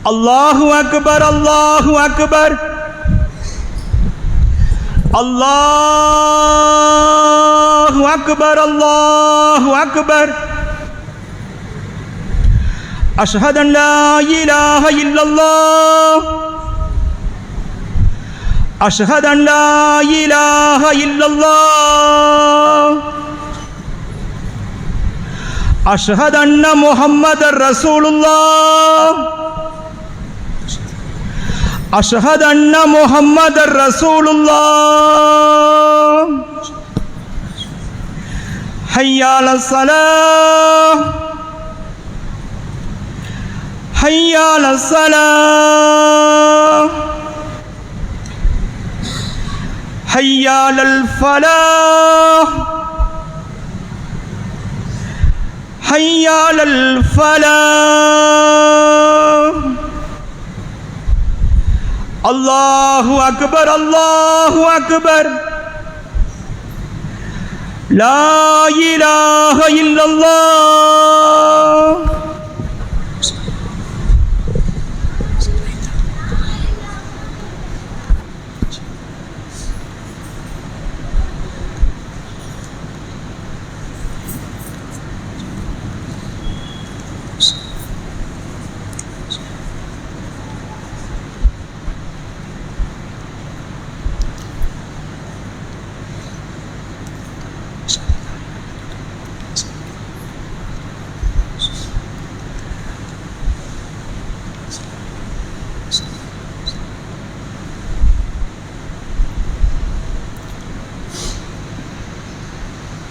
அல்லாஹு அக்பர் அல்லாஹு அக்பர் அல்லாஹு அக்பர் அல்லாஹு அக்பர் அஷ்ஹது அன் லா இலாஹ இல்லல்லாஹ் அஷ்ஹது அன் லா இலாஹ இல்லல்லாஹ் அஷ்ஹது அன்ன முஹம்மதர் ரசூலுல்லாஹ் அஷ்ஹது அன்ன முஹம்மதர் ரசூலுல்லாஹ் ஹய்யா அலஸ் ஸலாஹ் ஹய்யா அலஸ் ஸலாஹ் ஹய்யா அலல் ஃபலாஹ் ஹய்யா அலல் ஃபலாஹ் அல்லாஹு அக்பர் அல்லாஹு அக்பர் லா இலாஹ இல்லல்லாஹ்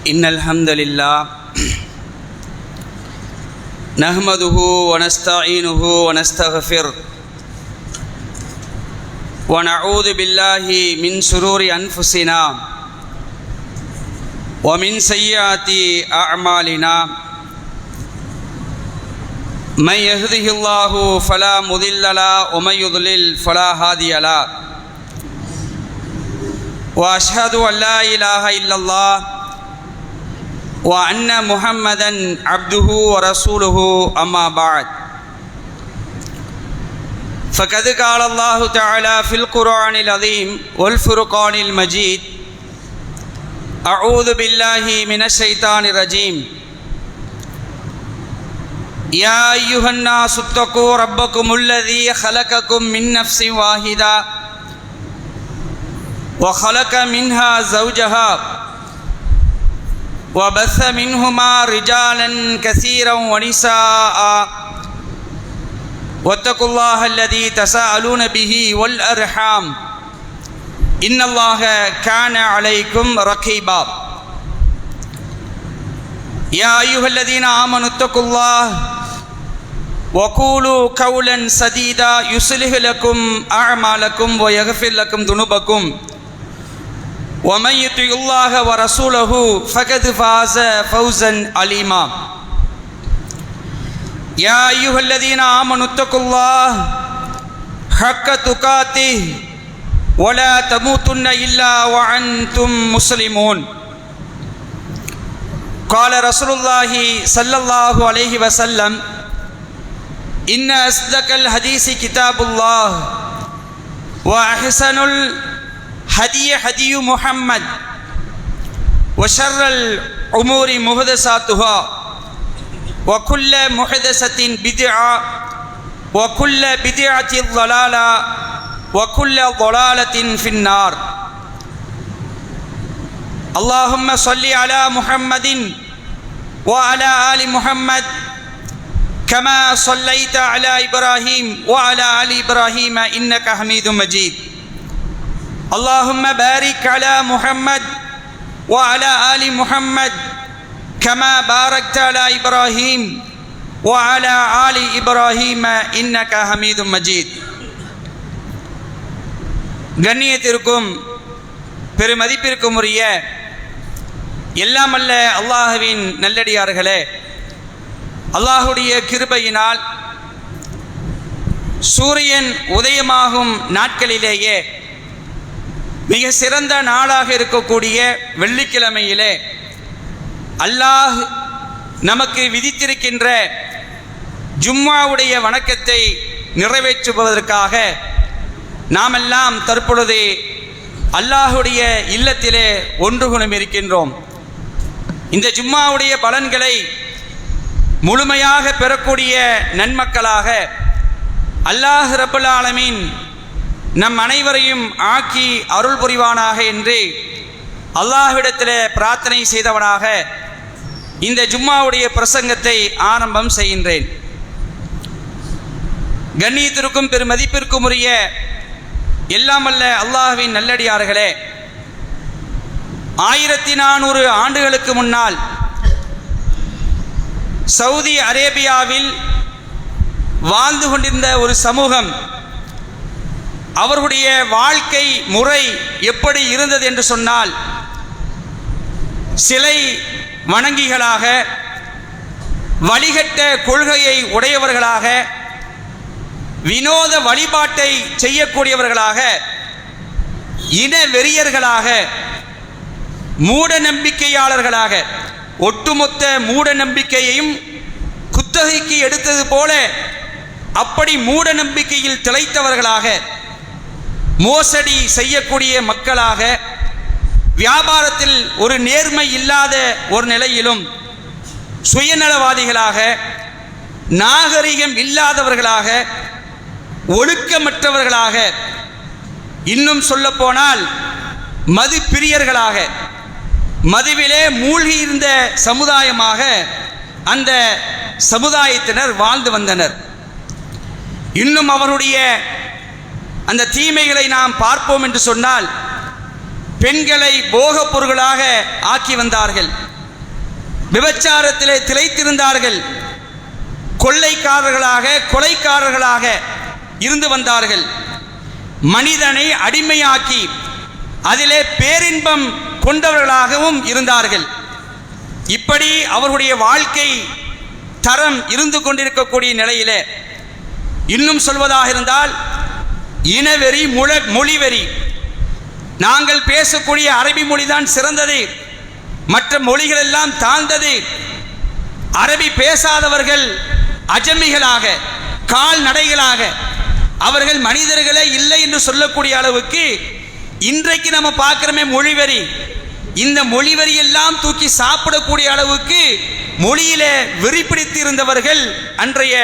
إن الحمد لله نحمده ونستعينه ونستغفره ونعوذ بالله من شرور أنفسنا ومن سيئات أعمالنا من يهده الله فلا مضل له ومن يضلل فلا هادي له وأشهد أن لا إله إلا الله وأن محمدًا عبده ورسوله أما بعد فقد قال الله تعالى في القرآن العظيم والفرقان المجيد أعوذ بالله من الشيطان الرجيم يا أيها الناس اتقوا ربكم الذي خلقكم من نفس واحدة وخلق منها زوجها وبث منهما رجالا كثيرا ونساء واتقوا الله الذي تساءلون به والأرحام إن الله كان عليكم رقيبا يا أيها الذين آمنوا اتقوا الله وقولوا قولا سديدا يصلح لكم أعمالكم ويغفر لكم ذنوبكم ومن يطع الله ورسوله فقد فاز فوزا عظيما يا أيها الذين آمنوا اتقوا الله حق تقاته ولا تموتن إلا وأنتم مسلمون قال رسول الله صلى الله عليه وسلم إن أصدق الحديث كتاب الله وأحسن هدي هدي محمد وشر الأمور محدثاتها وكل محدثة بدعة وكل بدعة ضلالة وكل ضلالة في النار اللهم صل على محمد وعلى آل محمد كما صليت على إبراهيم وعلى آل إبراهيم إنك حميد مجيد اللهم بارك على محمد وعلى آل محمد كما باركت على إبراهيم وعلى آل إبراهيم إنك حميد مجيد கண்ணியத்திற்கும் பெருமதிப்பிற்கும் உரிய எல்லாம் அல்ல அல்லாஹ்வின் நல்லடியார்களே, அல்லாஹுடைய கிருபையினால் சூரியன் உதயமாகும் நாட்களிலேயே மிக சிறந்த நாளாக இருக்கக்கூடிய வெள்ளிக்கிழமையிலே அல்லாஹ் நமக்கு விதித்திருக்கின்ற ஜும்மாவுடைய வணக்கத்தை நிறைவேற்றுவதற்காக நாமெல்லாம் தற்பொழுது அல்லாஹுடைய இல்லத்திலே ஒன்று குணம் இருக்கின்றோம். இந்த ஜும்மாவுடைய பலன்களை முழுமையாக பெறக்கூடிய நன்மக்களாக அல்லாஹ் ரப்பல் ஆலமீன் நம் அனைவரையும் ஆக்கி அருள் புரிவானாக என்று அல்லாஹ்விடத்திலே பிரார்த்தனை செய்தவனாக இந்த ஜும்மாவுடைய பிரசங்கத்தை ஆரம்பம் செய்கின்றேன். கண்ணியத்திற்கும் பெருமதிப்பிற்கும் உரிய எல்லாமல்ல அல்லாஹ்வின் நல்லடியார்களே, 1400 ஆண்டுகளுக்கு முன்னால் சவுதி அரேபியாவில் வாழ்ந்து கொண்டிருந்த ஒரு சமூகம், அவர்களுடைய வாழ்க்கை முறை எப்படி இருந்தது என்று சொன்னால், சிலை வணங்கிகளாக, வழிகட்ட கொள்கையை உடையவர்களாக, வினோத வழிபாட்டை செய்யக்கூடியவர்களாக, இன வெறியர்களாக, மூட நம்பிக்கையாளர்களாக, ஒட்டுமொத்த மூட நம்பிக்கையையும் குத்தகைக்கு எடுத்தது போல அப்படி மூட நம்பிக்கையில் திளைத்தவர்களாக, மோசடி செய்யக்கூடிய மக்களாக, வியாபாரத்தில் ஒரு நேர்மை இல்லாத ஒரு நிலையிலும் சுயநலவாதிகளாக, நாகரிகம் இல்லாதவர்களாக, ஒழுக்கமற்றவர்களாக, இன்னும் சொல்ல போனால் மது பிரியர்களாக, மதுவிலே மூழ்கி இருந்த சமுதாயமாக அந்த சமுதாயத்தினர் வாழ்ந்து வந்தனர். இன்னும் அவருடைய அந்த தீமைகளை நாம் பார்ப்போம் என்று சொன்னால், பெண்களை போகப் பொருளாக ஆக்கி வந்தார்கள், விபச்சாரத்திலே திளைத்திருந்தார்கள், கொள்ளைக்காரர்களாக கொலைக்காரர்களாக இருந்து வந்தார்கள், மனிதனை அடிமையாக்கி அதிலே பேரின்பம் கொண்டவர்களாகவும் இருந்தார்கள். இப்படி அவர்களுடைய வாழ்க்கை தரம் இருந்து கொண்டிருக்கக்கூடிய நிலையிலே, இன்னும் சொல்வதாக இருந்தால் இனவெறி, மொழிவெறி. நாங்கள் பேசக்கூடிய அரபி மொழிதான் சிறந்தது, மற்ற மொழிகள் எல்லாம் தாழ்ந்தது, அரபி பேசாதவர்கள் அஜமிகளாக, கால்நடைகளாக, அவர்கள் மனிதர்களே இல்லை என்று சொல்லக்கூடிய அளவுக்கு இன்றைக்கு நம்ம பார்க்கிறோமே மொழிவெறி, இந்த மொழிவெறி எல்லாம் தூக்கி சாப்பிடக்கூடிய அளவுக்கு மொழியிலே வெறிப்பிடித்து இருந்தவர்கள் அன்றைய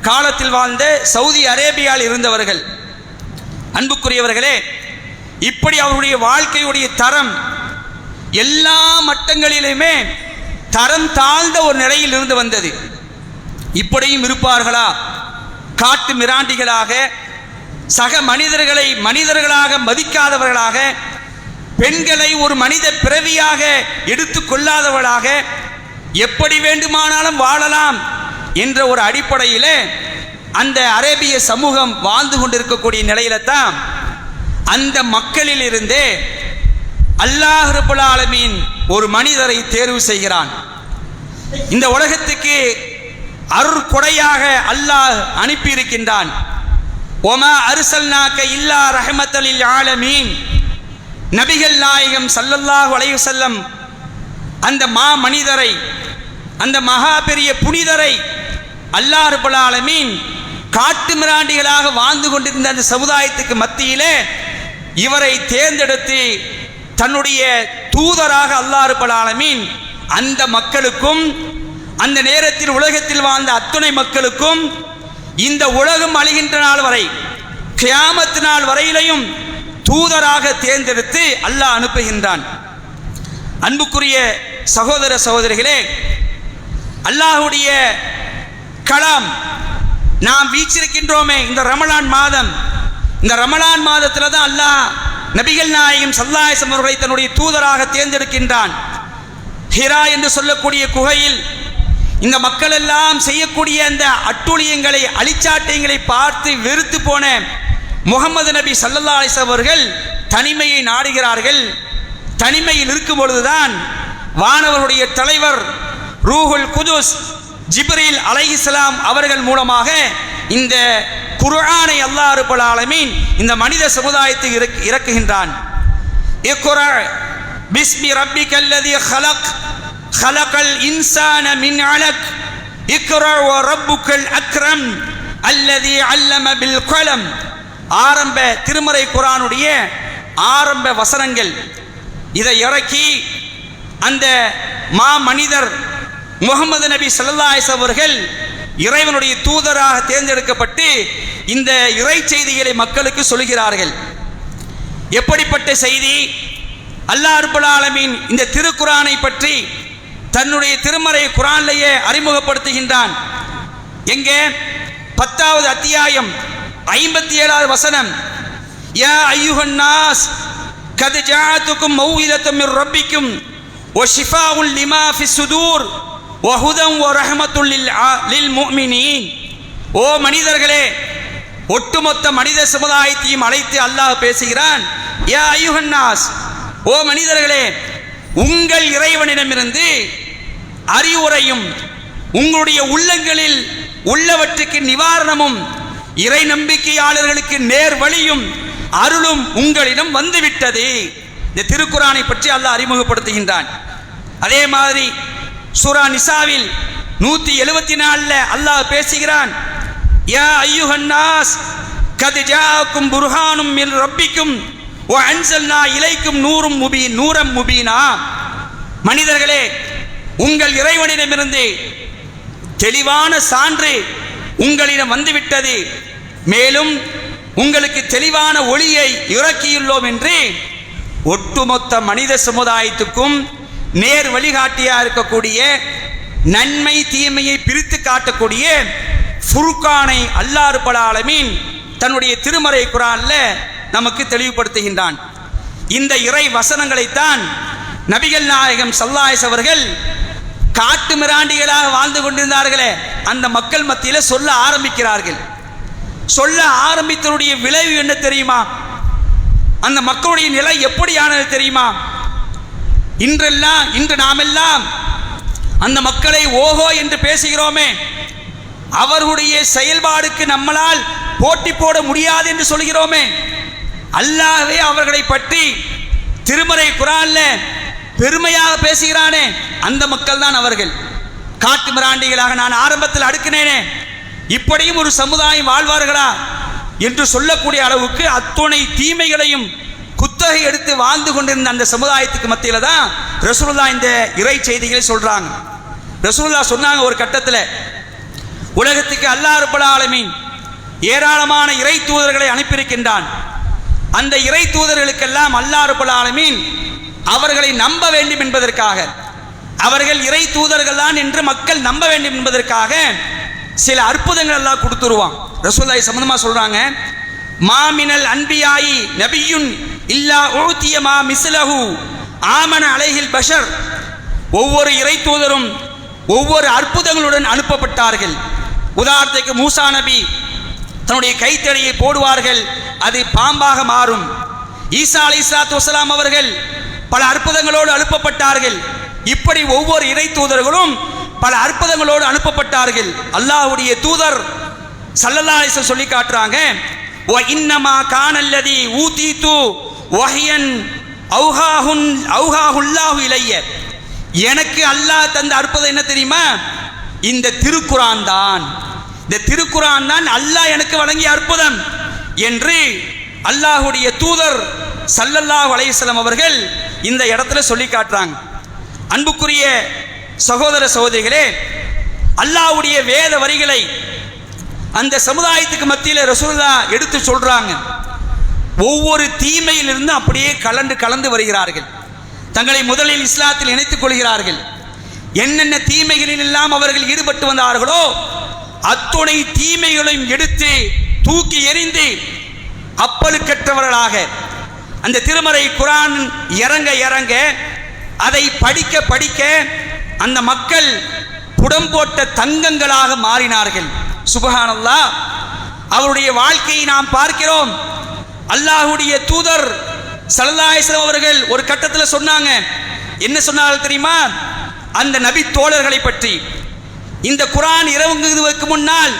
காலத்தில் வாழ்ந்த சவுதி அரேபியாவில் இருந்தவர்கள். அன்புக்குரியவர்களே, இப்படி அவருடைய வாழ்க்கையுடைய தரம் எல்லா மட்டங்களிலுமே தரம் தாழ்ந்த ஒரு நிலையில் இருந்து வந்தது. இப்படியும் இருப்பார்களா? காட்டு மிராண்டிகளாக, சக மனிதர்களை மனிதர்களாக மதிக்காதவர்களாக, பெண்களை ஒரு மனித பிறவியாக எடுத்து கொள்ளாதவர்களாக, எப்படி வேண்டுமானாலும் வாழலாம் என்ற ஒரு அடிப்படையில் அந்த அரேபிய சமூகம் வாழ்ந்து கொண்டிருக்கக்கூடிய நிலையில தான் அந்த மக்களில் இருந்தே அல்லாஹ் ரப்பல் ஆலமீன் ஒரு மனிதரை தேர்வு செய்கிறான். இந்த உலகத்துக்கு அருட்கொடையாக அல்லாஹ் அனுப்பியிருக்கின்றான். ஒமா அர்சல்நாக இல்லா ரஹ்மத்தல் லில் ஆலமீன். நபிகள் நாயகம் ஸல்லல்லாஹு அலைஹி வஸல்லம் அந்த மனிதரை, அந்த மகா பெரிய புனிதரை அல்லாஹ் ரப்பல் ஆலமீன் காட்டு மிராண்டிகளாக வாழ்ந்து கொண்டிருந்த அந்த சமுதாயத்துக்கு மத்தியிலே இவரை தேர்ந்தெடுத்து தன்னுடைய தூதராக அல்லாஹ் ரப்பல் ஆலமீன் அந்த மக்களுக்கும், அந்த நேரத்தில் உலகத்தில் வாழ்ந்த அத்துணை மக்களுக்கும், இந்த உலகம் அழிகின்ற நாள் வரை, கியாமத் நாள் வரையிலையும் தூதராக தேர்ந்தெடுத்து அல்லாஹ் அனுப்புகின்றான். அன்புக்குரிய சகோதர சகோதரிகளே, அல்லாஹுடைய கலாம் நாம் வீச்சிருக்கின்றோமே இந்த ரமலான் மாதம், இந்த ரமலான் மாதத்தில் தான் அல்லாஹ் நபிகள் நாயகம் ஸல்லல்லாஹு அலைஹி வஸல்லம் அவர்களை தன்னுடைய தூதராக தேர்ந்தெடுக்கின்றான். ஹிரா என்று சொல்லக்கூடிய குகையில் இந்த மக்கள் எல்லாம் செய்யக்கூடிய அந்த அட்டூழியங்களை, அழிச்சாட்டியங்களை பார்த்து வெறுத்து போன முகமது நபி ஸல்லல்லாஹு அலைஹி வஸல்லம் அவர்கள் தனிமையை நாடுகிறார்கள். தனிமையில் இருக்கும் பொழுதுதான் வானவருடைய தலைவர் ரூஹுல் குதுஸ் ஜிப்ரீல் அலைஹிஸ்ஸலாம் அவர்கள் மூலமாக இந்த குர்ஆனை அல்லாஹ் ரப்பல் ஆலமீன் இந்த மனித சமுதாயத்துக்கு இறக்குகின்றான். இக்ரா பிஸ்மி ரப்பிக்கல்லதி ஹலக் ஹலகல் இன்சான மின் அலக் இக்ரா வ ரப்புக்கல் அக்ரம் அல்லதி அல்லம பில் கலம், ஆரம்ப திருமறை குர்ஆனுடைய ஆரம்ப வசனங்கள். இதை இறக்கி அந்த மா மனிதர் முகமது நபி ஸல்லல்லாஹு அலைஹி அவர்கள் இறைவனுடைய தூதராக தேர்ந்தெடுக்கப்பட்டு இந்த இறை செய்திகளை மக்களுக்கு சொல்கிறார்கள். எப்படிப்பட்ட செய்தி? அல்லாஹ் ரப்பல் ஆலமீன் இந்த திருக்குர்ஆனை பற்றி தன்னுடைய திருமறை குர்ஆனிலேயே அறிமுகப்படுத்துகின்றான். எங்கே? 10வது அத்தியாயம் 57வது வசனம். யா அய்யுஹன் நாஸ் கத் ஜாஅத்துக்கும் மௌஇதத்தும் மிர் ரப்பிக்கும் வ ஷிஃபாஉன் லிமா ஃபிஸ் சுதூர் வ ஹுதன் வ ரஹ்மத்துல் லில் முஃமினீன். ஓ மனிதர்களே, ஒட்டுமொத்த மனித சமுதாயத்தையும் அழைத்து அல்லாஹ் பேசுகிறான். யா அய்யுஹன் நாஸ், ஓ மனிதர்களே, உங்கள் இறைவனிடமிருந்து அறிவுரையும் உங்களுடைய உள்ளங்களில் உள்ளவற்றுக்கு நிவாரணமும் இறை நம்பிக்கையாளர்களுக்கு நேர் வழியும் அருளும் உங்களிடம் வந்துவிட்டது. இந்த திருக்குர்ஆனை பற்றி அல்லாஹ் அறிமுகப்படுத்துகின்றான். அதே மாதிரி சூரா நிசாவில் 174 அல்லாஹ் பேசுகிறான். யா அய்யுஹன் நாஸ் கத் ஜாஅக்கும் புர்ஹானும் மின் ரப்பிக்கும் வ அன்ஸல்னா இலைக்கும் நூரம் முபீனா. மனிதர்களே, உங்கள் இறைவனிடமிருந்து தெளிவான சான்று உங்களிடம் வந்துவிட்டது, மேலும் உங்களுக்கு தெளிவான ஒளியை இறக்கியுள்ளோம் என்று ஒட்டுமொத்த மனித சமுதாயத்துக்கும் நேர் வழிகாட்டியா இருக்கக்கூடிய, நன்மை தீமையை பிரித்து காட்டக்கூடிய ஃபுர்கானை அல்லாஹ் ரப்பல் ஆலமீன் தன்னுடைய திருமறை குர்ஆன்ல நமக்கு தெளிவுபடுத்துகின்றான். இந்த இறை வசனங்களைத்தான் நபிகள் நாயகம் ஸல்லல்லாஹு அலைஹி அவர்கள் காட்டு மிராண்டிகளாக வாழ்ந்து கொண்டிருந்தார்களே அந்த மக்கள் மத்தியில் சொல்ல ஆரம்பிக்கிறார்கள். சொல்ல ஆரம்பித்தனுடைய விளைவு என்ன தெரியுமா? அந்த மக்களுடைய நிலை எப்படியானது தெரியுமா? இன்று நாமெல்லாம் அந்த மக்களை ஓஹோ என்று பேசுகிறோமே, அவர்களுடைய செயல்பாடுக்கு நம்மளால் போட்டி போட முடியாது என்று சொல்கிறோமே, அல்லாஹ்வே அவர்களை பற்றி திருமறை குர்ஆன்ல பெருமையாக பேசுகிறானே, அந்த மக்கள் தான் அவர்கள். காட்டு மிராண்டிகளாக நான் ஆரம்பத்தில் அடுக்கினேனே, இப்படியும் ஒரு சமுதாயம் வாழ்வார்களா என்று சொல்லக்கூடிய அளவுக்கு அத்துணை தீமைகளையும் குத்தகை எடுத்து வாழ்ந்து கொண்டிருந்த அந்த சமுதாயத்துக்கு மத்தியில தான் ரசூலுல்லாஹ் இந்த இறை செய்திகளை சொல்றாங்க. ரசூலுல்லாஹ் சொன்னாங்க, ஒரு கட்டத்தில் உலகத்துக்கு அல்லாஹ் ரப்பல் ஆலமீன் ஏராளமான இறை தூதர்களை அனுப்பியிருக்கின்றான். அந்த இறை தூதர்களுக்கெல்லாம் அல்லாஹ் ரப்பல் ஆலமீன் அவர்களை நம்ப வேண்டும் என்பதற்காக, அவர்கள் இறை தூதர்கள் தான் என்று மக்கள் நம்ப வேண்டும் என்பதற்காக சில அற்புதங்கள் எல்லாம் கொடுத்துருவான். ரசூலுல்லாஹி சம்பந்தமா சொல்றாங்க, மாமினல் அன்பியாயி நபியுன் இல்லா ஊதிய மா மிஸ்லஹு ஆமன அலைஹில் பஷர். ஒவ்வொரு இறை தூதரும் ஒவ்வொரு அற்புதங்களுடன் அனுப்பப்பட்டார்கள். உதாரணத்துக்கு மூசா நபி தன்னுடைய கைத்தடியை போடுவார்கள், அது பாம்பாக மாறும். ஈசா அலைஹிஸ்ஸலாத்து வஸலாம் அவர்கள் பல அற்புதங்களோடு அனுப்பப்பட்டார்கள். இப்படி ஒவ்வொரு இறை தூதர்களும் பல அற்புதங்களோடு அனுப்பப்பட்டார்கள். அல்லாஹ்வுடைய தூதர் ஸல்லல்லாஹு அலைஹி வஸல்லம் சொல்லி காட்டுறாங்க, வ இன்னமா கானல்லதி ஊதீது வஹ்யன் அவுஹாஹுல்லாஹு இலைய. எனக்கு அல்லாஹ் தந்த அற்புதம் என்ன தெரியுமா? இந்த திருக்குர்ஆன் தான். இந்த திருக்குர்ஆன் தான் அல்லாஹ் எனக்கு வழங்கிய அற்புதம் என்று அல்லாஹ்வுடைய தூதர் ஸல்லல்லாஹு அலைஹி வஸல்லம் அவர்கள் இந்த இடத்துல சொல்லி காட்டுறாங்க. அன்புக்குரிய சகோதர சகோதரிகளே, அல்லாஹ்வுடைய வேத வரிகளை அந்த சமுதாயத்துக்கு மத்தியில் ரசூலுல்லாஹ் எடுத்து சொல்றாங்க. ஒவ்வொரு தீமையிலிருந்து அப்படியே கலந்து வருகிறார்கள். தங்களை முதலில் இஸ்லாத்தில் இணைத்துக் கொள்கிறார்கள். என்னென்ன தீமைகளில் எல்லாம் அவர்கள் ஈடுபட்டு வந்தார்களோ அத்துணை தீமைகளையும் எடுத்து தூக்கி எறிந்து அப்பழுக்கற்றவர்களாக அந்த திருமறை குர்ஆன் இறங்க இறங்க அதை படிக்க படிக்க அந்த மக்கள் புடம்போட்ட தங்கங்களாக மாறினார்கள். சுப்ஹானல்லாஹ். அவருடைய வாழ்க்கையை நாம் பார்க்கிறோம். அல்லாஹ்வுடைய தூதர் ஸல்லல்லாஹு அலைஹி வஸல்லம் அவர்கள் ஒரு கட்டத்தில் சொன்னாங்க, என்ன சொன்னார்கள் தெரியுமா? அந்த நபி தோழர்களை பற்றி, இந்த குர்ஆன் இறங்குவதற்கு முன்னால்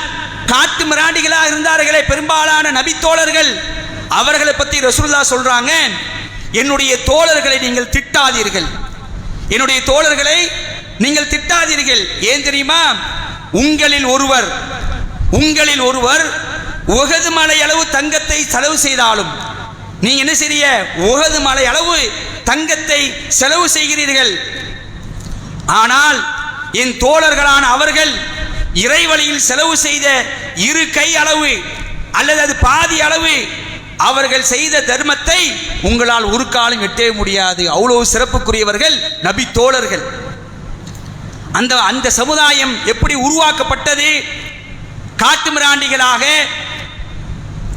காட்டு மிராண்டிகளாக இருந்தார்களே பெரும்பாலான நபி தோழர்கள், அவர்களை பற்றி ரசூலுல்லாஹ் சொல்றாங்க, என்னுடைய தோழர்களை நீங்கள் திட்டாதீர்கள், என்னுடைய தோழர்களை நீங்கள் திட்டாதீர்கள். ஏன் தெரியுமா? உங்களில் ஒருவர் உங்களில் ஒருவர் உஹது மலை அளவு தங்கத்தை செலவு செய்தாலும், நீங்க என்ன செய்ய, உஹது மலை அளவு தங்கத்தை செலவு செய்கிறீர்கள், ஆனால் என் தோழர்களான அவர்கள் இறைவழியில் செலவு செய்த 2 கை அளவு அல்லது அது பாதி அளவு அவர்கள் செய்த தர்மத்தை உங்களால் ஒரு காலம் எட்டவே முடியாது. அவ்வளவு சிறப்புக்குரியவர்கள் நபி தோழர்கள். அந்த சமுதாயம் எப்படி உருவாக்கப்பட்டது? காட்டுமிராண்டிகளாக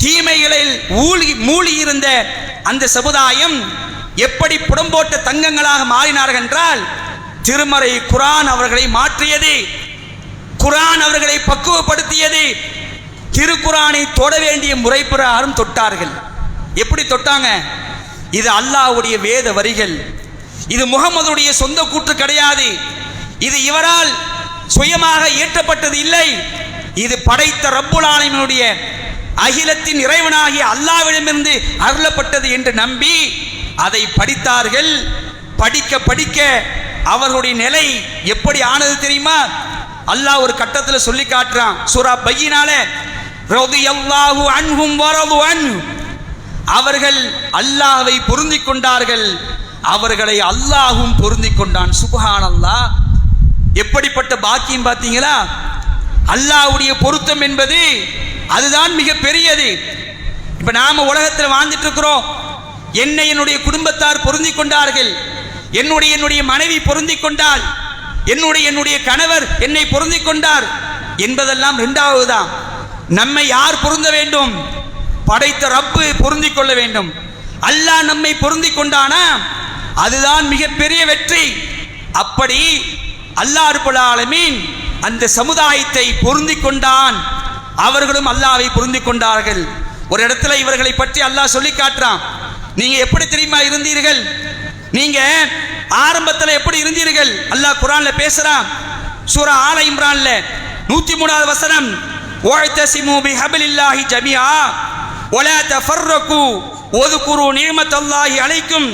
தீமைகளில் மூழ்கி இருந்த அந்த சமுதாயம் எப்படி புடம்போட்ட தங்கங்களாக மாறினார்கள் என்றால், திருமறை குர்ஆன் அவர்களை மாற்றியது, குர்ஆன் அவர்களை பக்குவப்படுத்தியது. திருக்குர்ஆனை தொட வேண்டிய முறை பிரகாரம் தொட்டார்கள். எப்படி தொட்டாங்க? இது அல்லாஹ்வுடைய வேத வரிகள், இது முகமதுடைய சொந்த கூற்று கிடையாது, இது இவரால் சுயமாக இயற்றப்பட்டது இல்லை, இது படைத்த ரப்புல் ஆலமீனுடைய அகிலத்தின் இறைவனாகிய அல்லாஹ்விடமிருந்து அருளப்பட்டது என்று நம்பி அதை படித்தார்கள். படிக்க படிக்க அவர்களுடைய நிலை எப்படி ஆனது தெரியுமா? அல்லாஹ் ஒரு கட்டத்தில் சொல்லி காட்டுறான் சூரா பையினால, ரலியல்லாஹு அன்ஹும் வரது அன்ஹு, அவர்கள் அல்லாஹ்வை பொருந்திக் கொண்டார்கள், அவர்களை அல்லாஹ்வும் பொருந்திக் கொண்டான். சுப்ஹானல்லாஹ், எப்படிப்பட்ட பாக்கியம் பார்த்தீங்களா? அல்லாஹ்வுடைய பொருத்தம் என்பது அதுதான் மிக பெரியது. இப்ப நாம உலகத்தில் வாழ்ந்துட்டு இருக்கிறோம். என்னுடைய குடும்பத்தார் பொருந்திக் கொண்டார்கள், என்னுடைய மனைவி பொருந்திக் கொண்டாள், என்னுடைய கணவர் என்னை பொருந்திக் கொண்டார் என்பதெல்லாம் இரண்டாவது தான். நம்மை யார் பொருந்த வேண்டும்? படைத்த ரப்பு பொருந்திக் கொள்ள வேண்டும். அல்லாஹ் நம்மை பொருந்திக் கொண்டானா அதுதான் மிகப்பெரிய வெற்றி. அப்படி அல்லாஹ் ரப்பல் ஆலமீன் அந்த சமுதாயத்தை பொருந்திக் கொண்டான், அவர்களும் அல்லாஹ்வை பொருந்திக் கொண்டார்கள். ஒரு இடத்துல இவர்களை பற்றி அல்லாஹ் சொல்லி காட்டுறான். நீங்க எப்படி தெரியுமா இருந்தீர்கள்? நீங்க ஆரம்பத்தில் எப்படி இருந்தீர்கள்? அல்லாஹ் குர்ஆன்ல பேசுறான். சூரா ஆல இம்ரான்ல 103வது வசனம், வஅதஸிமு பிஹப்லில்லாஹி ஜமீஆ வலா தஃபர்ரகு வذ்குரு நிஅமத்தல்லாஹி அலைக்கும்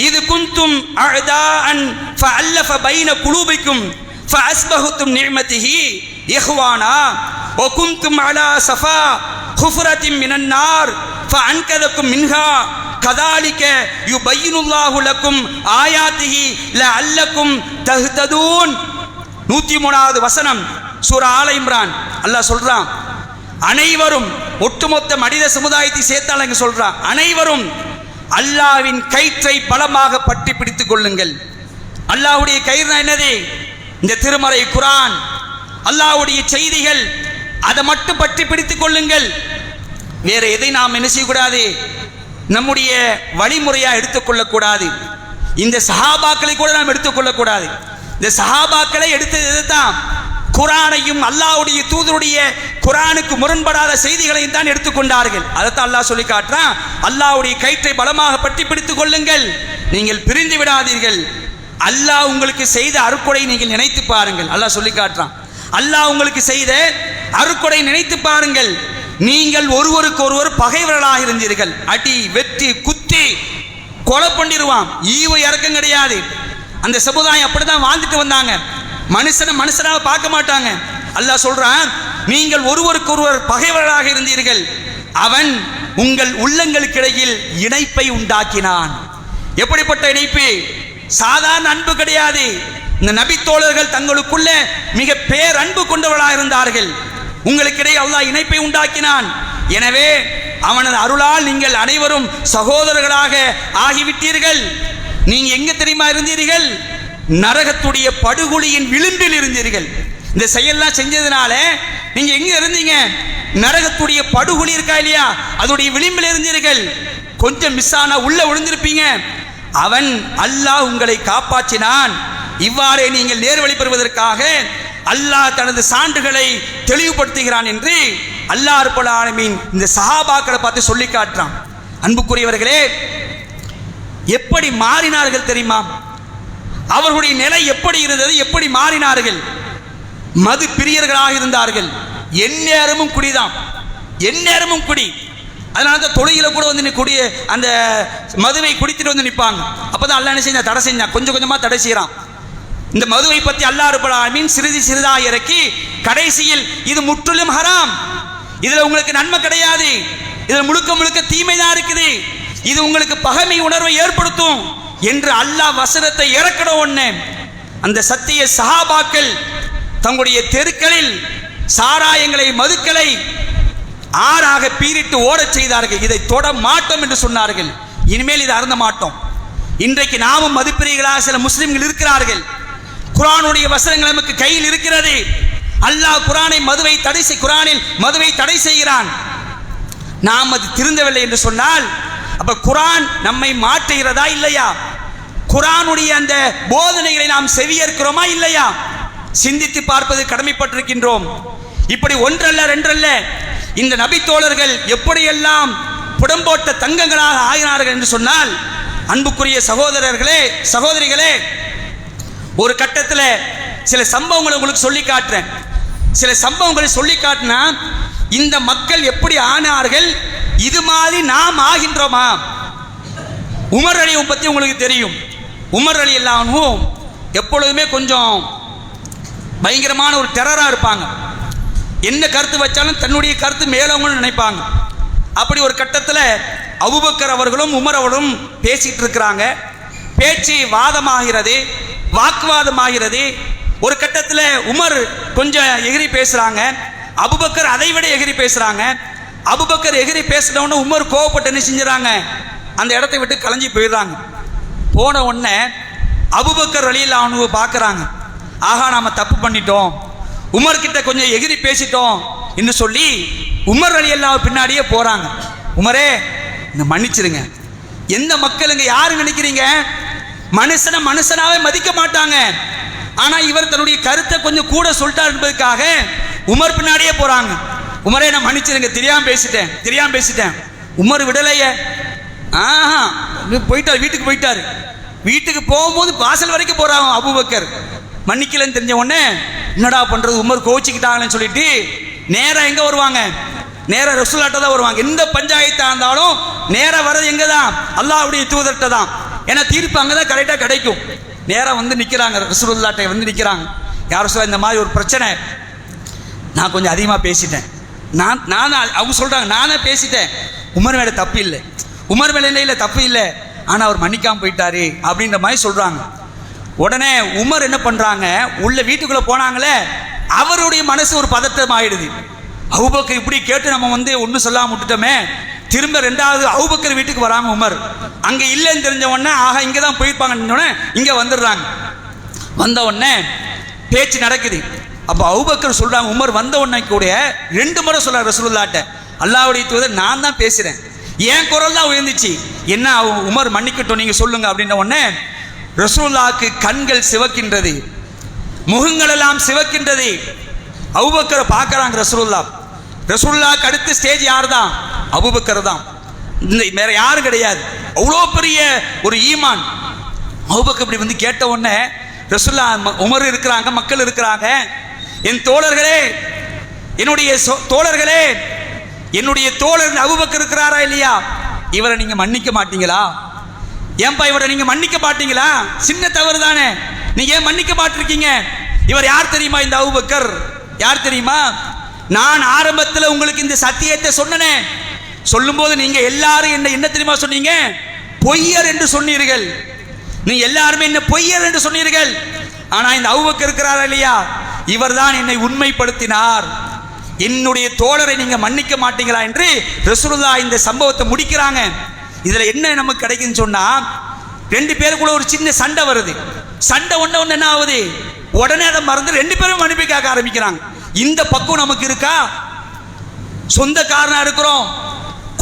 இது குன்தும் அஅதாஅன் ஃபஅல்லஃப பைன குலூபிக்கும் ஃபஅஸ்பஹதும் நிஅமதிஹி இஹ்வானா வகுன்தும் அலா ஸஃபா ஹுஃபரத்தின் மினன் நார் ஃபஅன்கதக்கும் மின்ஹா கதாலிக யுபையினுல்லாஹு லக்கும் ஆயாத்திஹி லஅல்லக்கும் தஹ்ததூன். 103வது வசனம் சூரா ஆல இம்ரான். அல்லாஹ் சொல்றான், அனைவரும், ஒட்டுமொத்த மனித சமுதாயத்தை சேர்த்தால் அங்க சொல்றான், அனைவரும் அல்லாஹ்வின் கயிற்றை பலமாக பற்றி பிடித்துக் கொள்ளுங்கள். அல்லாஹ்வுடைய கயிறு என்னது? இந்த திருமறை குர்ஆன், அல்லாஹ்வுடைய செய்திகள், அதை மட்டும் பற்றி பிடித்துக் கொள்ளுங்கள். வேற எதை நாம் என்ன செய்யக்கூடாது? நம்முடைய வழிமுறையா எடுத்துக்கொள்ளக்கூடாது. இந்த சஹாபாக்களை கூட நாம் எடுத்துக்கொள்ளக்கூடாது. இந்த சஹாபாக்களை எடுத்தது தான் குர்ஆனையும் அல்லாஹ்வுடைய தூதருடைய குர்ஆனுக்கு முரண்படாத செய்திகளையும் தான் எடுத்துக்கொண்டார்கள். அதைத்தான் அல்லாஹ் சொல்லி காட்டுறான், அல்லாஹ்வுடைய கயிற்றை பலமாக பற்றி பிடித்துக் கொள்ளுங்கள், நீங்கள் பிரிந்து விடாதீர்கள். அல்லாஹ் உங்களுக்கு செய்த அருட்கொடை நீங்கள் நினைத்து பாருங்கள். அல்லாஹ் சொல்லி காட்டுறான், அல்லாஹ் உங்களுக்கு செய்த அருட்கொடை நினைத்து பாருங்கள். நீங்கள் ஒருவருக்கு ஒருவர் பகைவர்களாக இருந்தீர்கள், அடி வெற்றி குத்தி கொலை பண்ணிடுவான், ஈவு இறக்கம் கிடையாது. அந்த சமுதாயம் அப்படிதான் வாழ்ந்துட்டு வந்தாங்க. மனுஷனாக பார்க்க மாட்டாங்க. அல்லாஹ் சொல்றான், நீங்கள் ஒருவருக்கு ஒருவர் பகைவர்களாக இருந்தீர்கள், அவன் உங்கள் உள்ளங்களுக்கிடையில் இணைப்பை உண்டாக்கினான். எப்படிப்பட்ட இணைப்பு? சாதாரண அன்பு கிடையாது. இந்த நபி தோழர்கள் தங்களுக்குள்ள மிக பேரன்பு கொண்டவர்களாக இருந்தார்கள். உங்களுக்கிடையே அல்லாஹ் இணைப்பை உண்டாக்கினான். எனவே அவனது அருளால் நீங்கள் அனைவரும் சகோதரர்களாக ஆகிவிட்டீர்கள். நீங்க எங்க தெரியுமா இருந்தீர்கள்? நரகத்துடைய படுகொலியின் விளிம்பில் இருந்தீர்கள். இந்த செயல்லாம் செஞ்சதுனால நீங்க எங்க இருந்தீங்க? நரகத்துடைய படுகொலி இருக்கா இல்லையா, அதோடைய விளிம்பில் இருந்தீர்கள். கொஞ்சம் மிஸ் ஆனா உள்ள விழுந்திருப்பீங்க. அவன் அல்லாஹ் உங்களை காப்பாற்றினான். இவ்வாறே நீங்கள் நேர்வழி பெறுவதற்காக அல்லாஹ் தனது சான்றுகளை தெளிவுபடுத்துகிறான் என்று அல்லாஹ் ரப்பல் ஆலமீன் இந்த சஹாபாக்களை பார்த்து சொல்லி காட்டுறான். அன்புக்குரியவர்களே, எப்படி மாறினார்கள் தெரியுமா? அவர்களுடைய நிலை எப்படி இருந்தது, எப்படி மாறினார்கள்? மது பிரியர்களாக இருந்தார்கள். எந்நேரமும் குடிதான், எந்நேரமும் குடி. அதனால தான் தொழுகையில கூட வந்து குடி அந்த மதுவை குடித்துட்டு வந்து நிற்பாங்க. அப்பதான் அல்லாஹ் என்ன செஞ்சா? தடை செஞ்சான், கொஞ்சம் கொஞ்சமா தடை செய்யறான். இந்த மதுவை பற்றி அல்லாஹ் ரப்பல் ஆலமீன் சிறிது சிறிதாக இறக்கி கடைசியில் இது முற்றிலும் ஹராம், இதுல உங்களுக்கு நன்மை கிடையாது, இதுல முழுக்க முழுக்க தீமை தான் இருக்குது, இது உங்களுக்கு பகைமை உணர்வை ஏற்படுத்தும் என்று அல்லாஹ் வசனத்தை இறக்கிற ஒண்ணு அந்த சத்திய சஹாபாக்கள் தங்களுடைய தெருக்களில் சாராயங்களை மதுக்களை ஆறாக பீரிட்டு ஓடச் செய்தார்கள். இதை தொட மாட்டோம் என்று சொன்னார்கள். இனிமேல் இதை அருந்த மாட்டோம். இன்றைக்கு நாமும் மதுப்பிரிகளாக சில முஸ்லிம்கள் இருக்கிறார்கள். குர்ஆனுடைய வசனங்கள் நமக்கு கையில் இருக்கிறது. அல்லாஹ் குர்ஆனில் மதுவை தடை செய்கிறான். நாம் அது திருந்தவில்லை என்று சொன்னால் அப்ப குர்ஆன் நம்மை மாற்றுகிறதா இல்லையா? குர்ஆனுடைய அந்த போதனைகளை நாம் செவியேற்கிறோமா இல்லையா? சிந்தித்து பார்ப்பது கடமைப்பட்டிருக்கின்றோம். இப்படி ஒன்றல்ல ரென்றல்ல இந்த நபி தோழர்கள் எப்படியெல்லாம் புடம்போட்ட தங்கங்களாக ஆகினார்கள் என்று சொன்னால், அன்புக்குரிய சகோதரர்களே சகோதரிகளே, ஒரு கட்டத்தில் சில சம்பவங்களை உங்களுக்கு சொல்லி காட்டுறேன். சில சம்பவங்களை சொல்லி காட்டினா இந்த மக்கள் எப்படி ஆனார்கள், இது மாதிரி நாம் ஆகின்றோமா? உமர் அலியை பற்றி உங்களுக்கு தெரியும். உமர் அலி எல்லாமும் எப்பொழுதுமே கொஞ்சம் பயங்கரமான ஒரு டெரராக இருப்பாங்க. என்ன கருத்து வச்சாலும் தன்னுடைய கருத்து மேலவங்கன்னு நினைப்பாங்க. அப்படி ஒரு கட்டத்தில் அபூபக்கர் அவர்களும் உமர் அவர்களும் பேசிட்டு இருக்கிறாங்க. பேச்சு வாதமாகிறது, வாக்குவாதமாகிறது. ஒரு கட்டத்தில் உமர் கொஞ்சம் எகிரி பேசுகிறாங்க, அபூபக்கர் அதை விட எகிரி பேசுகிறாங்க. அபூபக்கர் எகிரி பேசினவொன்னு உமர் கோவப்பட்டு என்ன செஞ்சுறாங்க, அந்த இடத்தை விட்டு கலைஞ்சி போயிடுறாங்க. போன உடனே அபூபக்கர் ரலியல்லாஹு அன்ஹு பார்க்குறாங்க, ஆகா நாம் தப்பு பண்ணிட்டோம், உமர் கிட்ட கொஞ்சம் எகிரி பேசிட்டோம் என்று சொல்லி உமர் ரலியல்லாஹு பின்னாடியே போகிறாங்க. உமரே இந்த மன்னிச்சிருங்க. எந்த மக்களுங்க யாரு நினைக்கிறீங்க, மனுஷனாவே மதிக்க மாட்டாங்க. ஆனால் இவர் தன்னுடைய கருத்தை கொஞ்சம் கூட சொல்லிட்டார் என்பதற்காக உமர் பின்னாடியே போகிறாங்க. உமரே நான் மன்னிச்சிருங்க, தெரியாம பேசிட்டேன். உமர் விடலையே, ஆஹா போயிட்டார், வீட்டுக்கு போயிட்டாரு. வீட்டுக்கு போகும்போது வாசல் வரைக்கும் போறாங்க. அபூபக்கர் மன்னிக்கலன்னு தெரிஞ்ச உடனே என்னடா பண்றது, உமர் கோச்சிக்கிட்டாங்கன்னு சொல்லிட்டு நேரா எங்க வருவாங்க, நேரா ரசூலுல்லாஹ்ட்ட தான் வருவாங்க. எந்த பஞ்சாயத்தா இருந்தாலும் நேரா வர்றது எங்க தான், அல்லாஹ்வுடைய தூதர்கிட்ட தான். ஏன்னா தீர்ப்பு அங்கே தான் கரெக்டாக கிடைக்கும். நேரா வந்து நிற்கிறாங்க, ரசூலுல்லாஹ்ட்ட வந்து நிற்கிறாங்க. யார் சொல்ல இந்த மாதிரி ஒரு பிரச்சனை, நான் கொஞ்சம் அதிகமாக பேசிட்டேன், நான் அவங்க சொல்றாங்க நானே பேசிட்டேன், உமர் மேலே தப்பு இல்லை, உமர் மேலே இல்லை தப்பு இல்லை, ஆனால் அவர் மன்னிக்காமல் போயிட்டாரு அப்படின்ற மாதிரி சொல்கிறாங்க. உடனே உமர் என்ன பண்ணுறாங்க, உள்ள வீட்டுக்குள்ளே போனாங்களே, அவருடைய மனசு ஒரு பதட்டம் ஆயிடுது. அபூபக்கர் இப்படி கேட்டு நம்ம வந்து ஒன்றும் சொல்லாமல் விட்டுட்டோமே, திரும்ப ரெண்டாவது அபூபக்கர் வீட்டுக்கு வராங்க. உமர் அங்கே இல்லைன்னு தெரிஞ்ச உடனே ஆகா இங்கே தான் போயிருப்பாங்கன்னு இங்கே வந்துடுறாங்க. வந்த உடனே பேச்சு நடக்குது. அப்போ அபூபக்கர் சொல்கிறாங்க, உமர் வந்த உடனே கூட 2 முறை சொல்கிறார் ரசூலுல்லாஹ்ட்ட, அல்லாஹ்வுடைய தூதர் நான் தான் பேசுகிறேன், என் குரல் தான் உயர்ந்துச்சு, என்ன உமர் மன்னிக்கட்டும் நீங்கள் சொல்லுங்க அப்படின்ற உடனே ரசூலுல்லாஹ்வுக்கு கண்கள் சிவக்கின்றது, முகங்கள் எல்லாம் சிவக்கின்றது. அபூபக்கரை பார்க்குறாங்க ரசூலுல்லாஹ்வுக்கு அடுத்த ஸ்டேஜ் யார் தான், அபூபக்கர் தான், வேற யாரும் கிடையாது. அவ்வளோ பெரிய ஒரு ஈமான். அபூபக்கர் இப்படி வந்து கேட்ட உடனே ரசூலுல்லாஹ் உமர் இருக்கிறாங்க, மக்கள் இருக்கிறாங்க, என் தோழர்களே, என்னுடைய தோழர் அபூபக்கர் இருக்கிறாரா இல்லையா, இவரை நீங்க மன்னிக்க மாட்டீங்களா? ஏன்பா இவரை நீங்க மன்னிக்க மாட்டீங்களா? சின்ன தவறு தானே, நீங்க ஏன் மன்னிக்க மாட்டிருக்கீங்க? இவர் யார் தெரியுமா? இந்த அபூபக்கர் யார் தெரியுமா? நான் ஆரம்பத்தில் உங்களுக்கு இந்த சத்தியத்தை சொன்னனே, சொல்லும்போது நீங்க எல்லாரும் என்ன தெரியுமா சொன்னீங்க? பொய்யர் என்று சொன்னீர்கள். நீங்க எல்லாருமே என்ன பொய்யர் என்று சொன்னீர்கள். ஆனா இந்த அபூபக்கர் இருக்கிறாரா இல்லையா, இவர் தான் என்னை உண்மைப்படுத்தினார். என்னுடைய தோழரை நீங்க மன்னிக்க மாட்டீங்களா என்று ரசூலுல்லாஹ் இந்த சம்பவத்தை முடிக்கிறாங்க. இதுல என்ன நமக்கு கிடைக்குன்னு சொன்னா, 2 பேருக்குள்ள ஒரு சின்ன சண்டை வருது. சண்டை ஒண்ணு என்ன ஆகுது, உடனே அதை மறந்து 2 பேரும் மன்னிப்பு கேட்க ஆரம்பிக்கிறாங்க. இந்த பக்கம் நமக்கு இருக்கா? சொந்தக்காரனா இருக்கிறோம்,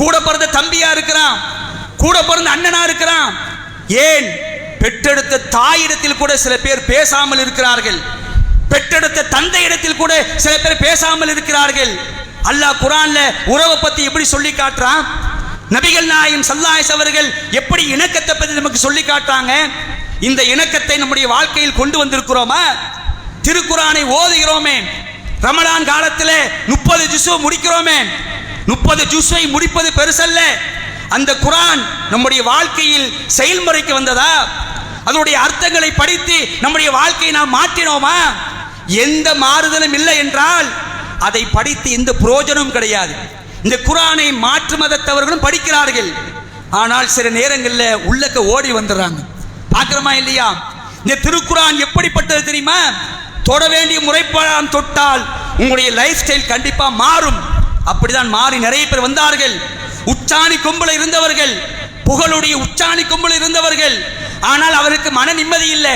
கூட பிறந்த தம்பியா இருக்கிறான், கூட பிறந்த அண்ணனா இருக்கிறான், ஏன் பெற்றெடுத்த தாயிடத்தில் கூட சில பேர் பேசாமல் இருக்கிறார்கள், பெற்றெடுத்த தந்தை இடத்தில் கூட சில பேர் பேசாமல் இருக்கிறார்கள். அல்லாஹ் குர்ஆன்ல உறவை பத்தி எப்படி சொல்லி காட்டுறான், நபிகள் நாயகம் ஸல்லல்லாஹு அலைஹி வஸல்லம் அவர்கள் எப்படி இணக்கத்தை பற்றி நமக்கு சொல்லி காட்டுறாங்க. இந்த இணக்கத்தை நம்முடைய வாழ்க்கையில் கொண்டு வந்திருக்கிறோமா? திருக்குர்ஆனை ஓதுகிறோமே, ரமலான் காலத்தில் 30 ஜுஸை முடிக்கிறோமே, 30 ஜுஸை முடிப்பது பெருசல்ல. அந்த குர்ஆன் நம்முடைய வாழ்க்கையில் செயல்முறைக்கு வந்ததா? அதனுடைய அர்த்தங்களை படித்து நம்முடைய வாழ்க்கையை நாம் மாற்றினோமா? எந்த மாறுதலும் இல்லை என்றால் அதை படித்து எந்த பிரயோஜனமும் கிடையாது. இந்த குர்ஆனை மாற்று மதத்தவர்களும் படிக்கிறார்கள், ஆனால் சில நேரங்களில் உள்ளக்க ஓடி வந்துடுறாங்க. பார்க்கிறோமா இல்லையா? இந்த திருக்குர்ஆன் எப்படிப்பட்டது தெரியுமா? தொட வேண்டிய முறைப்பாடான் தொட்டால் உங்களுடைய லைஃப் ஸ்டைல் கண்டிப்பா மாறும். அப்படிதான் மாறி நிறைய பேர் வந்தார்கள். உச்சாணி கொம்புல இருந்தவர்கள், புகழுடைய உச்சாணி கொம்புல இருந்தவர்கள், ஆனால் அவருக்கு மன நிம்மதி இல்லை.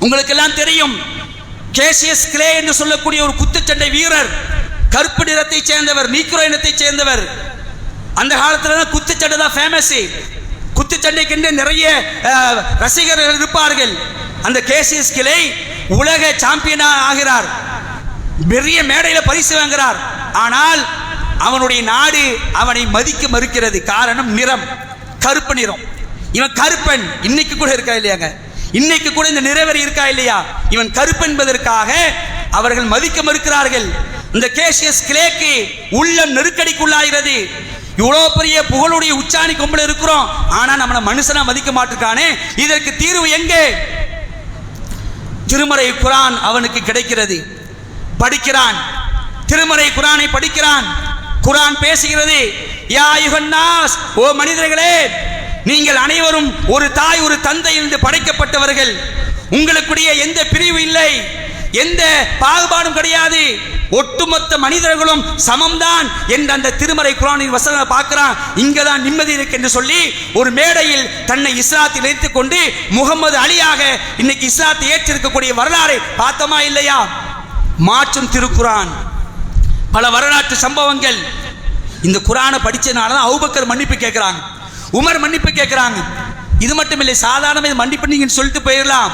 உங்களுக்கு எல்லாம் தெரியும், கேசியஸ் கிளே என்று சொல்லக்கூடிய ஒரு குத்துச்சண்டை வீரர், கருப்பு நிறத்தை சேர்ந்தவர், நீக்ரோ இனத்தை சேர்ந்தவர். அந்த காலத்துல குத்துச்சண்டை தான் ஃபேமஸ். குத்துச்சண்டைக்கு நிறைய ரசிகர்கள் இருப்பார்கள். அந்த கேசியஸ் கிளே உலக சாம்பியனா ஆகிறார், பெரிய மேடையில் பரிசு வாங்குகிறார். ஆனால் அவனுடைய நாடு அவனை மதிக்க மறுக்கிறது. காரணம் நிறம், கருப்பு நிறம். இவன் கருப்பன். இன்னைக்கு கூட இருக்கா இல்லையாங்க? இன்னைக்கு கூட இந்த நிறவெறி இருக்கா இல்லையா? இவன் கருப்பு என்பதற்காக அவர்கள் மதிக்க மறுக்கிறார்கள். இந்த கேசியஸ் கிளேக்கு உள்ளம் நெருக்கடிக்குள்ளாகிறது. இவ்வளவு பெரிய புகழுடைய உச்சாணி கொம்புல இருக்கிறோம், ஆனா நம்மள மனுஷனா மதிக்க மாட்டிருக்கானே. இதற்கு தீர்வு எங்கே? திருமறை குர்ஆன் அவனுக்கு கிடைக்கிறது. படிக்கிறான், திருமறை குர்ஆனை படிக்கிறான். குர்ஆன் பேசுகிறது, யா அய்யுஹன்னாஸ், ஓ மனிதர்களே, நீங்கள் அனைவரும் ஒரு தாய் ஒரு தந்தை என்று படைக்கப்பட்டவர்கள். உங்களுக்குடைய எந்த பிரிவு இல்லை, எந்த பாகுபாடும் கிடையாது, ஒட்டுமொத்த மனிதர்களும் சமம்தான் என்ற அந்த திருமறை குர்ஆனின் வசனத்தை பார்க்கிறான். இங்கதான் நிம்மதி இருக்கு என்று சொல்லி ஒரு மேடையில் தன்னை இஸ்லாத்தில் வைத்துக் கொண்டு முகமது அலியாக இன்னைக்கு இஸ்லாத்தை ஏற்றிருக்கக்கூடிய வரலாறை பார்த்தோமா இல்லையா? மாற்றும் திருக்குர்ஆன், பல வரலாற்று சம்பவங்கள். இந்த குர்ஆனை படிச்சதுனால தான் அபூபக்கர் மன்னிப்பு கேட்கிறாங்க, உமர் மன்னிப்பு கேட்கிறாங்க. இது மட்டும் இல்லை, சாதாரண மன்னிப்பு நீங்க சொல்லிட்டு போயிடலாம்.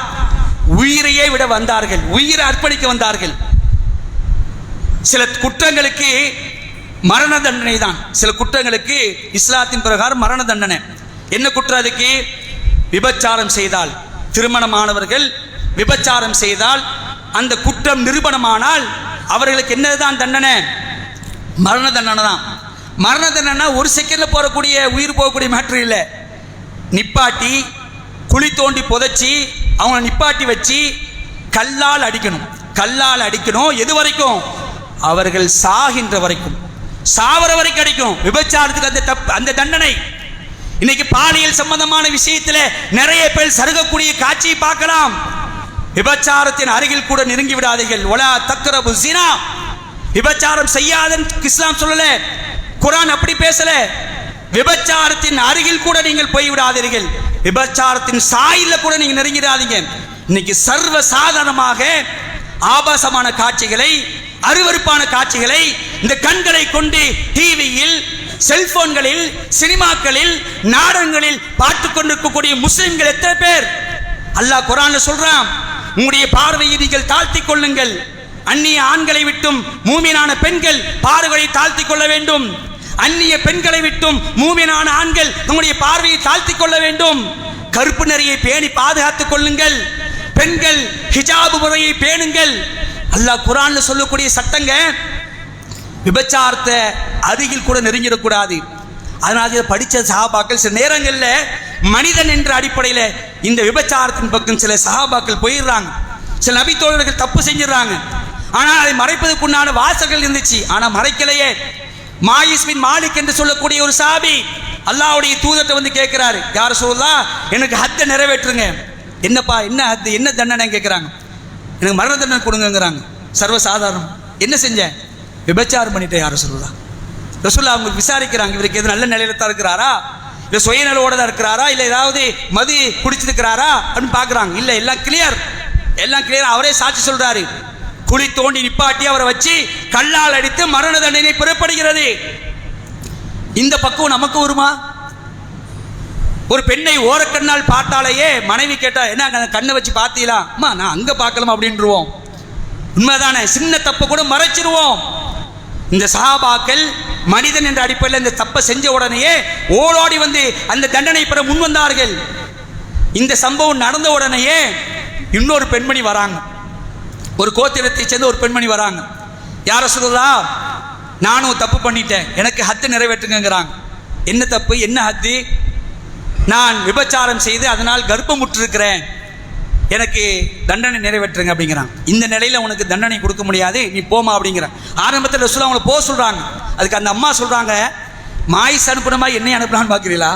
உயிரையே விட வந்தார்கள், உயிரை அர்ப்பணிக்க வந்தார்கள். சில குற்றங்களுக்கு மரண தண்டனை தான், சில குற்றங்களுக்கு இஸ்லாத்தின் பிரகாரம் மரண தண்டனை. என்ன குற்றம்? அதுக்கு விபச்சாரம் செய்தால், திருமணமானவர்கள் விபச்சாரம் செய்தால், அந்த குற்றம் நிரூபணமானால் அவர்களுக்கு என்னதான் தண்டனை? மரண தண்டனை தான். மரண தண்டனை ஒரு செகண்ட்ல போறக்கூடிய, உயிர் போகக்கூடிய மேட்டர் இல்லை. நிப்பாட்டி குழி தோண்டி புதைச்சி அவங்களை நிப்பாட்டி வச்சு கல்லால் அடிக்கணும், கல்லால் அடிக்கணும். எது வரைக்கும்? அவர்கள் சாகின்ற வரைக்கும், சாவர வரைக்கும் அடிக்கணும். விபச்சாரத்துக்கு அந்த தப்பு, அந்த தண்டனை. இன்னைக்கு பாலியல் சம்பந்தமான விஷயத்தில் நிறைய பேர் சருகக்கூடிய காட்சியை பார்க்கலாம். விபச்சாரத்தின் அருகில் கூட நெருங்கி விடாதீர்கள். ஒலா தக்ரபு ஸினா, விபச்சாரம் செய்யாதன்னு இஸ்லாம் சொல்லல, குர்ஆன் அப்படி பேசல. விபச்சாரத்தின் அருகில் கூட நீங்கள் போய் விடாதீர்கள், விபச்சாரத்தின் சாயில கூட நீங்க நெருங்கிடாதீங்க. இன்னைக்கு சர்வ சாதாரணமாக ஆபாசமான காட்சிகளை, அருவருப்பான காட்சிகளை இந்த கண்களை கொண்டு டிவியில், செல்போன்களில், சினிமாக்களில், நாடகங்களில் பார்த்துக் கொண்டிருக்கக்கூடிய முஸ்லிம்கள் எத்தனை பேர்? அல்லாஹ் குர்ஆன்ல சொல்றான், உங்களுடைய பார்வையை நீங்கள் தாழ்த்திக் கொள்ளுங்கள். அந்நிய ஆண்களை விட்டும் மூமினான பெண்கள் பார்வையை தாழ்த்திக் கொள்ள வேண்டும். அந்நிய பெண்களை விட்டும் மூமினான ஆண்கள் தங்களுடைய பார்வையை தாழ்த்திக் கொள்ள வேண்டும். கருப்பு நெறியை பேணி பாதுகாத்துக் கொள்ளுங்கள். பெண்கள் ஹிஜாபு முறையை பேணுங்கள். அல்லாஹ் குர்ஆன்ல சொல்லக்கூடிய சட்டங்க, விபச்சாரத்தை அருகில் கூட நெருங்கிடக்கூடாது. அதனால இதை படித்த சஹாபாக்கள் சில நேரங்களில் மனிதன் என்ற அடிப்படையில் இந்த விபச்சாரத்தின் பக்கம் சில சஹாபாக்கள் போயிடுறாங்க. சில நபி தோழர்கள் தப்பு செஞ்சிடறாங்க. ஆனால் அதை மறைப்பதற்குண்டான வாசல்கள் இருந்துச்சு, ஆனால் மறைக்கலையே. மாயிஸ் பின் மாலிக் என்று சொல்லக்கூடிய ஒரு சாபி அல்லாஹ்வுடைய தூதர்ட்ட வந்து கேட்கிறாரு, யார் ரசூலுல்லாஹ், எனக்கு ஹத்தை நிறைவேற்றுங்க. என்னப்பா, என்ன ஹத்து, என்ன தண்டனை கேட்குறாங்க. எனக்கு மரண தண்டனை கொடுங்கிறாங்க. சர்வசாதாரணம். என்ன செஞ்சேன்? விபச்சாரம் பண்ணிட்டேன் யார் ரசூலுல்லாஹ். ரசூலுல்லாஹ் அவங்க விசாரிக்கிறாங்க, இவருக்கு எது நல்ல நிலையில தான் இருக்கிறாரா, இல்லை சுயநலவோட தான் இருக்கிறாரா, இல்லை ஏதாவது மது குடிச்சிருக்கிறாரா அப்படின்னு பார்க்குறாங்க. இல்லை, எல்லாம் கிளியர், எல்லாம் கிளியர். அவரே சாட்சி சொல்றாரு. குழி தோண்டி நிப்பாட்டி அவரை வச்சு கல்லால் அடித்து மரண தண்டனை பெறப்படுகிறது. இந்த பக்கம் நமக்கு வருமா? ஒரு பெண்ணை ஓரக்கண்ணால் பார்த்தாலேயே மனைவி கேட்டா, என்ன கண்ணை வச்சு பார்த்தீங்களா? அம்மா நான் அங்க பார்க்கலாமா அப்படின்றுவோம். உண்மைதானே? சின்ன தப்பை கூட மறைச்சிருவோம். இந்த சஹாபாக்கள் மனிதன் என்ற அடிப்படையில் இந்த தப்பை செஞ்ச உடனேயே ஓடோடி வந்து அந்த தண்டனை பெற முன் வந்தார்கள். இந்த சம்பவம் நடந்த உடனேயே இன்னொரு பெண்மணி வராங்க, ஒரு கோத்திரத்தை சேர்ந்த ஒரு பெண்மணி வராங்க. யார சொல்றதா, நானும் தப்பு பண்ணிட்டேன், எனக்கு ஹத்து நிறைவேற்றுங்கிறாங்க. என்ன தப்பு, என்ன ஹத்து? நான் விபச்சாரம் செய்து அதனால் கர்ப்பமுற்றிருக்கிறேன், எனக்கு தண்டனை நிறைவேற்றுங்க அப்படிங்கிறான். இந்த நிலையில் உனக்கு தண்டனை கொடுக்க முடியாது, நீ போமா அப்படிங்கிறான். ஆரம்பத்தில் ரசூல் அவங்கள போக சொல்கிறாங்க. அதுக்கு அந்த அம்மா சொல்கிறாங்க, மாயிஸ் அனுப்புன மாதிரி என்னை அனுப்புனான்னு பார்க்குறீங்களா?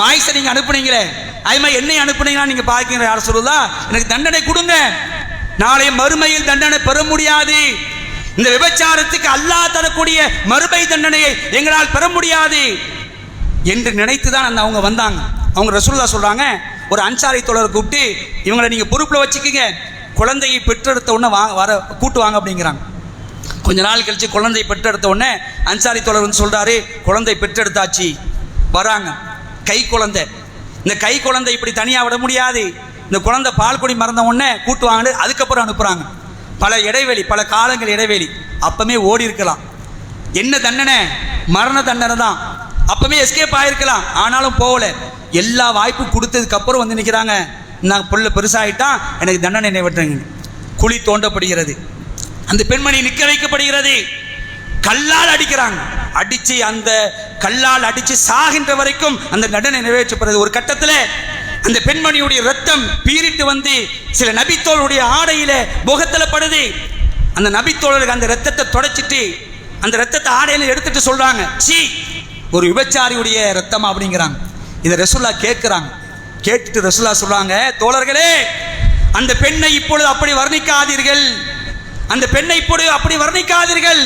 மாயிஸை நீங்கள் அனுப்புனீங்களே, அது மாதிரி என்னை அனுப்புனீங்களா நீங்கள் பார்க்குற யார் சொல்லுதா? எனக்கு தண்டனை கொடுங்க, நாளை மறுமையில் தண்டனை பெற முடியாது. இந்த விபச்சாரத்துக்கு அல்லாஹ் தரக்கூடிய மறுமை தண்டனையை எங்களால் பெற முடியாது என்று நினைத்து தான் அந்த அவங்க வந்தாங்க. அவங்க ரசூலுல்லாஹ் சொல்கிறாங்க, ஒரு அன்சாரி தோழரை கூப்பிட்டு இவங்களை நீங்கள் பொறுப்பில் வச்சுக்கிங்க, குழந்தையை பெற்றெடுத்த உடனே வர கூட்டுவாங்க அப்படிங்கிறாங்க. கொஞ்ச நாள் கழித்து குழந்தை பெற்றெடுத்த உடனே அன்சாரி தோழர் வந்து சொல்கிறாரு, குழந்தை பெற்றெடுத்தாச்சு. வராங்க, கை குழந்தை. இந்த கை குழந்தை இப்படி தனியாக விட முடியாது, இந்த குழந்தை பால் குடி மறந்த உடனே கூட்டுவாங்க. அதுக்கப்புறம் அனுப்புகிறாங்க. பல இடைவெளி, பல காலங்கள் இடைவெளி. அப்பமே ஓடி இருக்கலாம். என்ன தண்டனை? மரண தண்டனை தான். அப்பமே எஸ்கேப் ஆகிருக்கலாம், ஆனாலும் போகல. எல்லா வாய்ப்பும் கொடுத்ததுக்கு அப்புறம் வந்து நிற்கிறாங்க, நான் பிள்ளை பெருசாகிட்டான், எனக்கு தண்டனை நிறைவேற்றுங்க. குழி தோண்டப்படுகிறது, அந்த பெண்மணி நிற்க வைக்கப்படுகிறது, கல்லால் அடிக்கிறாங்க. அடித்து அந்த கல்லால் அடித்து சாகின்ற வரைக்கும் அந்த தண்டனை நிறைவேற்றப்படுறது. ஒரு கட்டத்தில் அந்த பெண்மணியுடைய ரத்தம் பீரிட்டு வந்து சில நபித்தோளுடைய ஆடையில முகத்தில் படுது. அந்த நபித்தோழருக்கு அந்த ரத்தத்தை தொடச்சிட்டு அந்த ரத்தத்தை ஆடையில எடுத்துட்டு சொல்றாங்க, சீ, ஒரு விபச்சாரியுடைய ரத்தம் அப்படிங்கிறாங்க. இதை ரசூல்லா கேட்கிறாங்க. கேட்டுட்டு ரசூல்லா சொல்றாங்க, தோழர்களே, அந்த பெண்ணை இப்பொழுது அப்படி வர்ணிக்காதீர்கள், அந்த பெண்ணை இப்பொழுது அப்படி வர்ணிக்காதீர்கள்.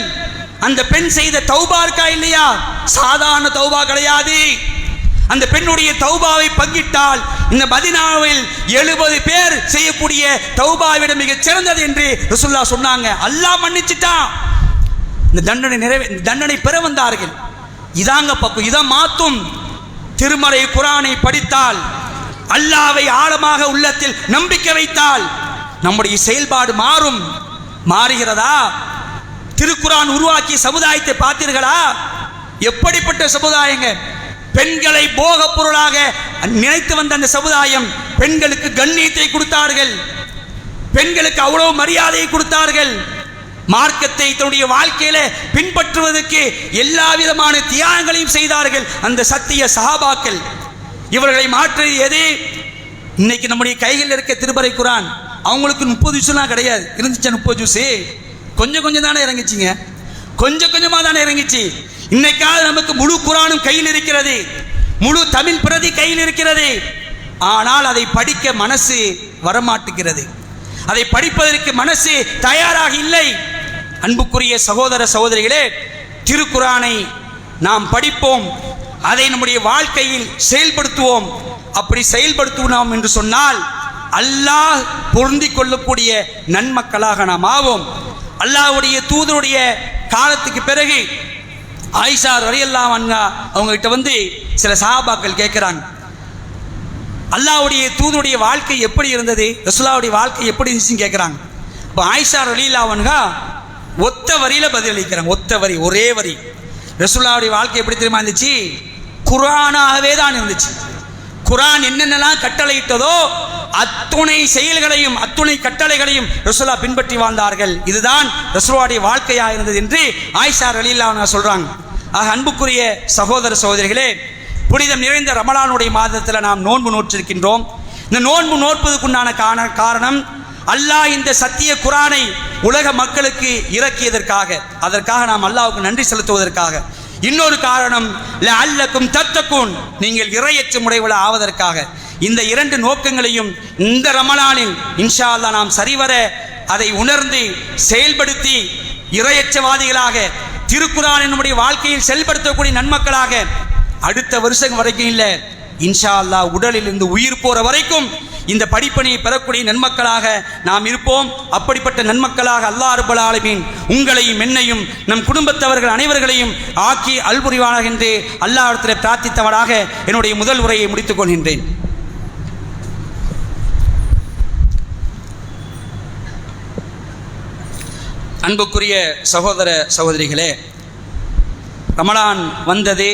அந்த பெண் செய்த தௌபா இருக்கா இல்லையா, சாதாரண தௌபா கிடையாது. அந்த பெண்ணுடைய தௌபாவை பங்கிட்டால் இந்த மதீனாவில் 70 பேர் செய்யக்கூடிய தௌபாவிட மிக சிறந்தது என்று ரசூலுல்லாஹ் சொன்னாங்க. அல்லாஹ் மன்னிச்சிட்டான். இந்த தண்டனை பெற வந்தார்கள். இதாங்க பக்கம், இதான் மாத்தும். திருமறை குர்ஆனை படித்தால், அல்லாஹ்வை ஆழமாக உள்ளத்தில் நம்பிக்கை வைத்தால் நம்முடைய செயல்பாடு மாறும். மாறுகிறதா? திருக்குர்ஆன் உருவாக்கிய சமுதாயத்தை பார்த்தீர்களா? எப்படிப்பட்ட சமுதாயங்க! பெண்களை போக பொருளாக நினைத்து வந்த அந்த சமுதாயம் பெண்களுக்கு கண்ணியத்தை கொடுத்தார்கள், பெண்களுக்கு அவ்வளவு மரியாதையை கொடுத்தார்கள். மார்க்கத்தை தன்னுடைய வாழ்க்கையில பின்பற்றுவதற்கு எல்லா விதமான தியாகங்களையும் செய்தார்கள் அந்த சத்திய சஹாபாக்கள். இவர்களை மாற்றியது எது? இன்னைக்கு நம்முடைய கையில் இருக்க திருமறை குர்ஆன். அவங்களுக்கு 30 ஜூஸ்லாம் கிடையாது. இருந்துச்சு 30 ஜூஸ், கொஞ்சம் கொஞ்சம் தானே இறங்கிச்சிங்க, கொஞ்சம் கொஞ்சமாக தானே இறங்கிச்சு. இன்னைக்காவது நமக்கு முழு குர்ஆனும் கையில் இருக்கிறது, முழு தமிழ் பிரதி கையில் இருக்கிறது. ஆனால் அதை படிக்க மனசு வரமாட்டுகிறது, அதை படிப்பதற்கு மனசு தயாராக இல்லை. அன்புக்குரிய சகோதர சகோதரிகளே, திருக்குர்ஆனை நாம் படிப்போம், அதை நம்முடைய வாழ்க்கையில் செயல்படுத்துவோம். அப்படி செயல்படுத்துவோம் என்று சொன்னால் அல்லாஹ் பொருந்தி கொள்ளக்கூடிய நன்மக்களாக நாம் ஆவோம். அல்லாஹ்வுடைய தூதருடைய காலத்துக்கு பிறகு ஆயிஷா ரலியல்லாஹு அன்ஹா அவங்க கிட்ட வந்து சில சஹாபாக்கள் கேட்குறாங்க, அல்லாஹ்வுடைய தூதருடைய வாழ்க்கை எப்படி இருந்தது, ரசூலுல்லாஹ்வுடைய வாழ்க்கை எப்படி இருந்துச்சுன்னு கேட்குறாங்க. இப்போ ஆயிஷா ரலியல்லாஹு அன்ஹா ஒத்த வரியில் பதிலளிக்கிறாங்க. ஒத்த வரி, ஒரே வரி. ரசூலுல்லாஹ்வுடைய வாழ்க்கை எப்படி தெரியுமா இருந்துச்சு? குர்ஆனாகவே தான் இருந்துச்சு. குர்ஆன் என்னென்னலாம் கட்டளையிட்டதோ அத்துணை செயல்களையும் அத்துணை கட்டளைகளையும் ரசூலுல்லாஹ் பின்பற்றி வாழ்ந்தார்கள். இதுதான் ரசூலுல்லாஹ்வுடைய வாழ்க்கையாக இருந்தது என்று ஆயிஷா ரலியல்லாஹு அன்ஹா சொல்றாங்க. ஆக அன்புக்குரிய சகோதர சகோதரிகளே, புனிதம் நிறைந்த ரமலானுடைய மாதத்தில் நாம் நோன்பு நோற்றிருக்கின்றோம். இந்த நோன்பு நோற்பதற்குண்டான காரணம் அல்லாஹ் இந்த சத்திய குர்ஆனை உலக மக்களுக்கு இறக்கியதற்காக, அதற்காக நாம் அல்லாஹ்வுக்கு நன்றி செலுத்துவதற்காக. இன்னொரு காரணம் லஅல்லக்கும் தத்தகூன், நீங்கள் இறையச்சம் உடையவர்களாக ஆவதற்காக. இந்த இரண்டு நோக்கங்களையும் இந்த ரமலானில் இன்ஷா அல்லாஹ் நாம் சரிவர அதை உணர்ந்து செயல்படுத்தி இறையச்சவாதிகளாக திருக்குர்ஆனை நம்முடைய வாழ்க்கையில் செயல்படுத்தக்கூடிய நன்மக்களாக அடுத்த வருஷம் வரைக்கும் இல்லை, இன்ஷா அல்லாஹ் உடலில் இருந்து உயிர் போற வரைக்கும் இந்த படிப்பணியை பெறக்கூடிய நன்மக்களாக நாம் இருப்போம். அப்படிப்பட்ட நன்மக்களாக அல்லாஹ் ரப்பல் ஆலமீன் உங்களையும் என்னையும் நம் குடும்பத்தவர்கள் அனைவர்களையும் ஆக்கி அல்புரிவானாக என்று அல்லாஹ்விடத்தில் பிரார்த்தித்தவனாக என்னுடைய முதல் உரையை முடித்துக் கொள்கின்றேன். அன்புக்குரிய சகோதர சகோதரிகளே, ரமலான் வந்தது,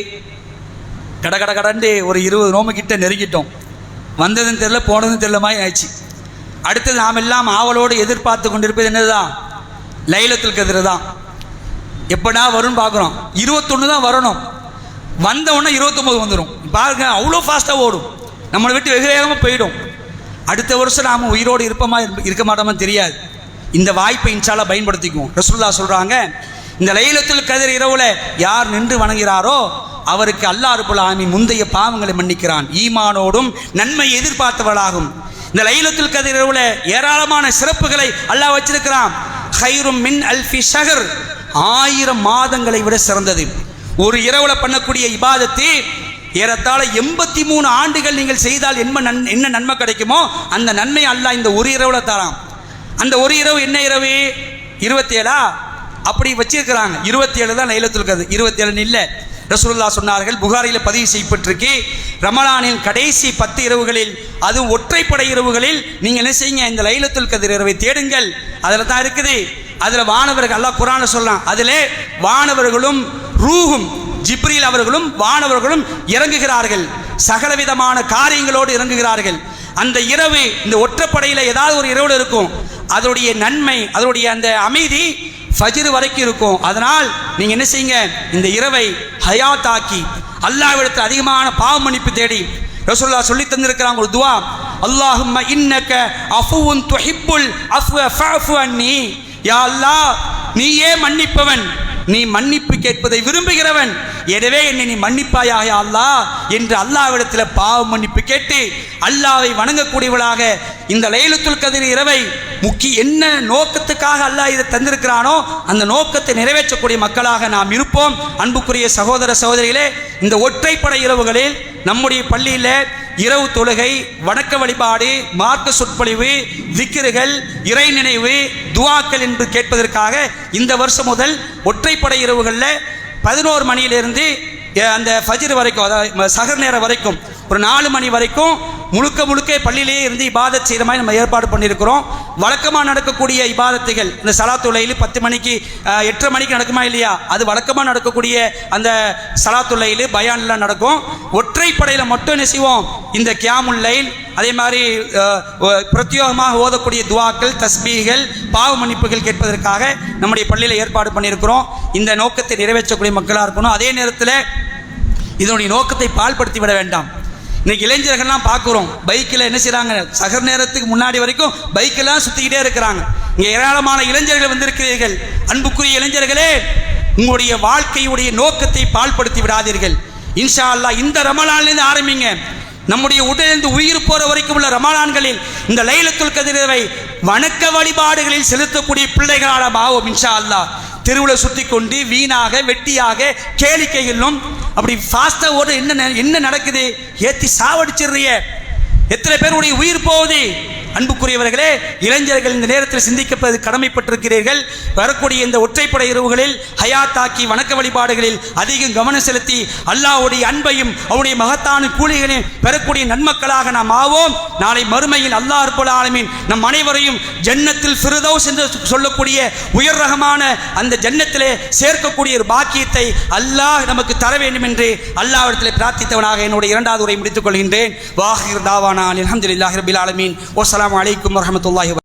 கடகடகடண்டு ஒரு 20 நோம்பு கிட்ட நெருங்கிட்டோம். வந்ததுன்னு தெரியல, போனதுன்னு தெரியல மாதிரி ஆயிடுச்சு. அடுத்தது நாம் எல்லாம் ஆவலோடு எதிர்பார்த்து கொண்டிருப்பது என்னதுதான்? லைலத்துல் கத்ர் தான். எப்படா வரும்னு பார்க்குறோம். 21 தான் வரணும், வந்த உடனே 29 வந்துடும். பாருங்க, அவ்வளோ ஃபாஸ்ட்டாக ஓடும், நம்மளை விட்டு வெகு வேகமாக போயிடும். அடுத்த வருஷம் நாம் உயிரோடு இருக்க மாட்டோமா தெரியாது. இந்த வாய்ப்பை இன்ஷால்லா பயன்படுத்திக்குவோம். ரசூலுல்லாஹ் சொல்கிறாங்க, இந்த லைலத்துல் கத்ர் இரவுல யார் நின்று வணங்குகிறாரோ அவருக்கு அல்லாஹ் ரப்பல் ஆலமீன் முந்தைய பாவங்களை மன்னிக்கிறான், ஈமானோடும் நன்மை எதிர்பார்த்தவர்களாகும். இந்த லைலத்துல் கத்ர் இரவுல ஏராளமான சிறப்புகளை அல்லாஹ் வச்சிருக்கிறான். ஹைரும் மின் அல்ஃபி ஷஹர், 1000 மாதங்களை விட சிறந்தது. ஒரு இரவுல பண்ணக்கூடிய இபாதத்து ஏறத்தாழ 83 ஆண்டுகள் நீங்கள் செய்தால் என்ன நன்மை கிடைக்குமோ அந்த நன்மை அல்லாஹ் இந்த ஒரு இரவுல தரான். அந்த ஒரு இரவு என்ன இரவு? 27 அப்படி வச்சிருக்கிறாங்க. 27 தான் லைலத்துல் கத்ர், 27 இல்லை. ரசூலுல்லாஹ் சொன்னார்கள், புகாரியில் பதிவு செய்யப்பட்டிருக்கு, ரமலானின் கடைசி 10 இரவுகளில், அது ஒற்றைப்படை இரவுகளில் நீங்கள் என்ன செய்யுங்க, இந்த லைலத்துல் கத்ர் இரவை தேடுங்கள். அதில் தான் இருக்குது. அதில் வானவர்கள், அல்லாஹ் குர்ஆனில் சொல்லலாம், அதிலே வானவர்களும் ரூஹும் ஜிப்ரீல் அவர்களும் வானவர்களும் இறங்குகிறார்கள், சகலவிதமான காரியங்களோடு இறங்குகிறார்கள். அந்த இரவு இந்த ஒற்றைப்படையில் ஏதாவது ஒரு இரவு இருக்கும், அதனுடைய நன்மை, அதனுடைய அந்த அமைதி ஃபஜ்ர் வரைக்கும் இருக்கும். அதனால் நீங்க என்ன செய்யுங்க, இந்த இரவை ஹயாத்தாக்கி அல்லாஹ்விடத்தில் அதிகமான பாவ மன்னிப்பு தேடி ரசூலுல்லாஹ் சொல்லி தந்திருக்கிறாங்க ஒரு துஆ, அல்லாஹும்ம இன்னக அஃபுவுன் துஹிப்புல் அஃப்வ ஃபஅஃபு அன்னி. யா அல்லாஹ், நீயே மன்னிப்பவன், நீ மன்னிப்பு கேட்பதை விரும்புகிறவன், எனவே என்னை நீ மன்னிப்பாயாக யா அல்லாஹ் என்று அல்லாஹ்விடத்தில் பாவ மன்னிப்பு கேட்டு அல்லாஹ்வை வணங்கக்கூடியவளாக இந்த லைலத்துல் கத்ர் இரவை என்ன நோக்கத்துக்காக அல்லாஹ் இதை தந்திருக்கிறானோ அந்த நோக்கத்தை நிறைவேற்றக்கூடிய மக்களாக நாம் இருப்போம். அன்புக்குரிய சகோதர சகோதரிகளே, இந்த ஒற்றைப்படை இரவுகளில் நம்முடைய பள்ளியில் இரவு தொழுகை, வணக்க வழிபாடு, மார்க்க சொற்பொழிவு, திக்ருகள், இறை நினைவு, துஆக்கள் என்று கேட்பதற்காக இந்த வருஷம் முதல் ஒற்றைப்படை இரவுகளில் 11 மணியிலிருந்து அந்த ஃபஜ்ர் வரைக்கும், அதாவது சஹர் நேரம் வரைக்கும், ஒரு 4 மணி வரைக்கும் முழுக்க பள்ளியிலேயே இருந்து இபாதத் செய்கிற மாதிரி நம்ம ஏற்பாடு பண்ணியிருக்கிறோம். வழக்கமாக நடக்கக்கூடிய இபாதத்துகள், இந்த சலாத்துல் 10 மணிக்கு 8:30 மணிக்கு நடக்குமா இல்லையா, அது வழக்கமாக நடக்கக்கூடிய அந்த சலாத்துல் பயான்லாம் நடக்கும். ஒற்றைப்படையில் மட்டும் என்ன செய்வோம், இந்த கியாமுல் லைல், அதே மாதிரி பிரத்யோகமாக ஓதக்கூடிய துஆக்கள், தஸ்பீகள், பாவ மன்னிப்புகள் கேட்பதற்காக நம்முடைய பள்ளியில் ஏற்பாடு பண்ணியிருக்கிறோம். இந்த நோக்கத்தை நிறைவேற்றக்கூடிய மக்களாக இருக்கணும். அதே நேரத்தில் இதனுடைய நோக்கத்தை பால்படுத்தி விட வேண்டாம். இன்னைக்கு இளைஞர்கள்லாம் பார்க்குறோம், பைக்கில் என்ன செய்கிறாங்க, சகர் நேரத்துக்கு முன்னாடி வரைக்கும் பைக்கெல்லாம் சுற்றிக்கிட்டே இருக்கிறாங்க. இங்கே ஏராளமான இளைஞர்கள் வந்திருக்கிறீர்கள். அன்புக்குரிய இளைஞர்களே, உங்களுடைய வாழ்க்கையுடைய நோக்கத்தை பால்படுத்தி விடாதீர்கள். இன்ஷா அல்லாஹ் இந்த ரமலான்லேருந்து ஆரம்பிங்க. நம்முடைய உடலிருந்து உயிர் போற வரைக்கும் உள்ள ரமலான்களில் இந்த லைலத்துல் கத்ரை வணக்க வழிபாடுகளில் செலுத்தக்கூடிய பிள்ளைகளால் ஆவோம் இன்ஷா அல்லாஹ். தெருவில் சுற்றி கொண்டு வீணாக வெட்டியாக கேளிக்கைகளும் அப்படி ஃபாஸ்ட்டாக ஓட என்ன நடக்குது, ஏற்றி சாவடிச்சிடுறிய, எத்தனை பேருடைய உயிர் போகுது. அன்புக்குரியவர்களே, இளைஞர்கள் இந்த நேரத்தில் சிந்திக்கப்பது கடமைப்பட்டிருக்கிறீர்கள். வரக்கூடிய இந்த ஒற்றைப்படை இரவுகளில் ஹயாத்தாக்கி வணக்க வழிபாடுகளில் அதிகம் கவனம் செலுத்தி அல்லாஹ்வுடைய அன்பையும் அவருடைய மகத்தான கூலிகளையும் பெறக்கூடிய நன்மக்களாக நாம் ஆவோம். நாளை மறுமையில் அல்லாஹ் ரப்பல் ஆலமீன் நம் அனைவரையும் ஜன்னத்தில் ஃபிர்தௌஸ் என்று சொல்லக்கூடிய உயர் ரகமான அந்த ஜன்னத்திலே சேர்க்கக்கூடிய ஒரு பாக்கியத்தை அல்லாஹ் நமக்கு தர வேண்டும் என்று அல்லாஹ்விடத்திலே பிரார்த்தித்தவனாக என்னுடைய 2வது உரை முடித்துக் கொள்கின்றேன். வாஹிர் தாவானா அல்ஹம்துலில்லாஹி ரப்பில் ஆலமீன். அஸ்ஸலாமு அலைக்கும் வரஹ்மத்துல்லாஹி